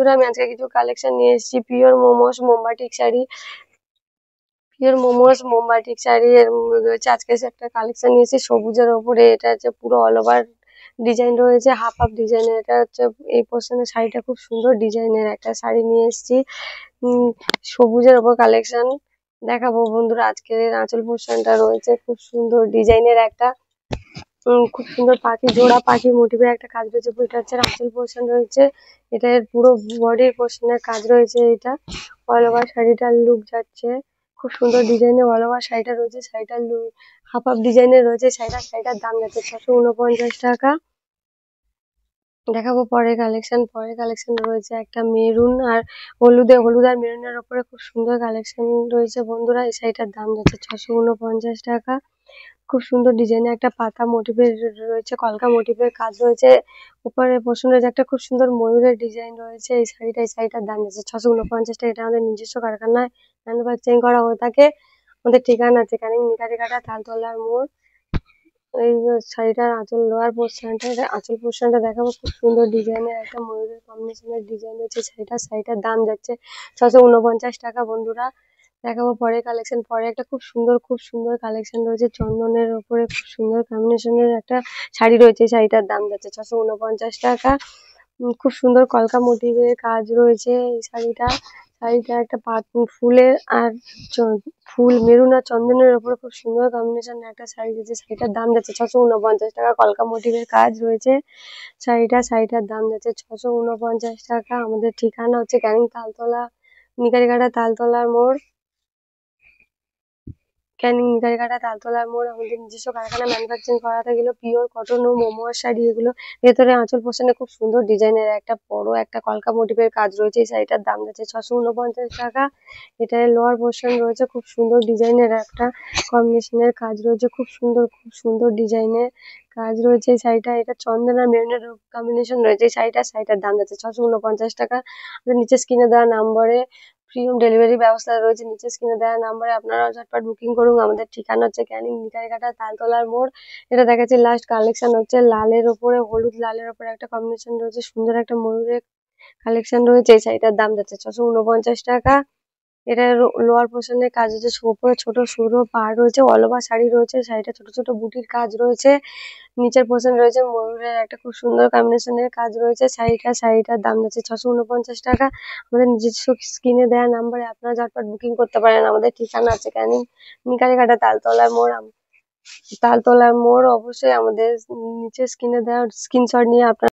বন্ধুরা, আমি আজকে কিছু কালেকশন নিয়ে এসেছি। পিওর মোমোস মোমবাটিক শাড়ি, এর রয়েছে। আজকে একটা কালেকশন নিয়েছি সবুজের ওপরে। এটা হচ্ছে পুরো অল ওভার ডিজাইন রয়েছে, হাফ হাফ ডিজাইনের। এটা হচ্ছে এই পোর্শনের শাড়িটা খুব সুন্দর ডিজাইনের একটা শাড়ি নিয়ে এসেছি। সবুজের ওপর কালেকশন দেখাবো বন্ধুরা। আজকের আঁচল পোর্শনটা রয়েছে খুব সুন্দর ডিজাইনের একটা খুব সুন্দর পাখি, জোড়া পাখি মোটিভে একটা কাজ রয়েছে। এটা হচ্ছে আঁচল পোর্শন রয়েছে। এটা এর পুরো বডির পোর্শনের কাজ রয়েছে। এটা অল ওভার শাড়িটার লুক যাচ্ছে খুব সুন্দর ডিজাইনের। অল ওভার শাড়িটা রয়েছে, শাড়িটার লুক হাফ হাফ ডিজাইনের রয়েছে। শাড়িটার দাম যাচ্ছে 649 টাকা। দেখাবো পরের কালেকশন রয়েছে একটা মেরুন আর হলুদ আর মেরুনের ওপরে খুব সুন্দর কালেকশন রয়েছে বন্ধুরা। এই শাড়িটার দাম যাচ্ছে 649 টাকা। খুব সুন্দর ডিজাইনের একটা পাতা মোটিভের রয়েছে, কলকা মোটিভের কাজ রয়েছে। উপরে পোর্শন রয়েছে একটা খুব সুন্দর ময়ূরের ডিজাইন রয়েছে। এই শাড়িটার দাম যাচ্ছে 649 টাকা। এটা আমাদের নিজস্ব কারখানায় ম্যানুফ্যাকচারিং করা হয়ে থাকে। আমাদের ঠিকানা আছে ক্যানিং নিকারিঘাটা তালতলার মোড়। এই শাড়িটার লোয়ার পোর্শনটা, আঁচল পোর্শনটা দেখাবো। খুব সুন্দর ডিজাইনের একটা ময়ূরের কম্বিনেশনের ডিজাইন রয়েছে। শাড়িটার দাম যাচ্ছে 649 টাকা বন্ধুরা। দেখাবো পরের কালেকশন। পরে একটা খুব সুন্দর কালেকশন রয়েছে চন্দনের ওপরে খুব সুন্দর কম্বিনেশনের একটা শাড়ি রয়েছে। শাড়িটার দাম যাচ্ছে 649 টাকা। খুব সুন্দর কলকা মোটিভের কাজ রয়েছে এই শাড়িটা একটা ফুলের আর ফুল মেরুন আর চন্দনের ওপরে খুব সুন্দর কম্বিনেশন একটা শাড়ি রয়েছে। শাড়িটার দাম যাচ্ছে 649 টাকা। কলকা মোটিভের কাজ রয়েছে শাড়িটার দাম যাচ্ছে 649 টাকা। আমাদের ঠিকানা হচ্ছে ক্যানিং তালতলা নিকারিঘাটা তালতলার মোড়। আমাদের নিজস্ব কারখানা ম্যানুফ্যাকচারিং করা থাকলেও পিওর কটন ও মহুয়ার শাড়ি এগুলো। ভেতরে আঁচল পোর্শনে খুব সুন্দর ডিজাইনের একটা বড় একটা কলকা মোটিভের কাজ রয়েছে। এই শাড়িটার দাম যাচ্ছে 649 টাকা। এটার লোয়ার পোর্শন রয়েছে খুব সুন্দর ডিজাইনের একটা কম্বিনেশনের কাজ রয়েছে। খুব সুন্দর ডিজাইনের কাজ রয়েছে এই শাড়িটা। এটা চন্দন আর মেরুনের কম্বিনেশন রয়েছে এই শাড়িটার দাম যাচ্ছে 649 টাকা। আমাদের নিচে স্ক্রিনে দেওয়া নাম্বারে ফ্রি হোম ডেলিভারি ব্যবস্থা রয়েছে। নিচে স্ক্রিনে দেওয়া নাম্বারে আপনারা ঝটপট বুকিং করুন। আমাদের ঠিকানা হচ্ছে ক্যানিং নিকারিঘাটা তালতলার মোড়। এটা দেখাচ্ছে লাস্ট কালেকশন হচ্ছে লালের ওপরে লালের ওপরে একটা কম্বিনেশন রয়েছে। সুন্দর একটা ময়ূরের কালেকশন রয়েছে। এই শাড়িটার দাম যাচ্ছে 649 টাকা। এটা লোয়ার পোর্শনের কাজ হচ্ছে, উপরে ছোট সরু পাড় রয়েছে, অল ওভার শাড়ি রয়েছে। শাড়িটা ছোট ছোট বুটির কাজ রয়েছে। নিচের পোর্শন রয়েছে ময়ূরের একটা খুব সুন্দর কম্বিনেশনের কাজ রয়েছে। শাড়িটার দাম যাচ্ছে 649 টাকা। আমাদের নিজস্ব স্ক্রিনে দেওয়া নাম্বারে আপনারা ঝটপট বুকিং করতে পারেন। আমাদের ঠিকানা আছে ক্যানিং নিকারিঘাটা তালতলার মোড়। অবশ্যই আমাদের নিচে স্ক্রিনে দেওয়া স্ক্রিনশট নিয়ে আপনারা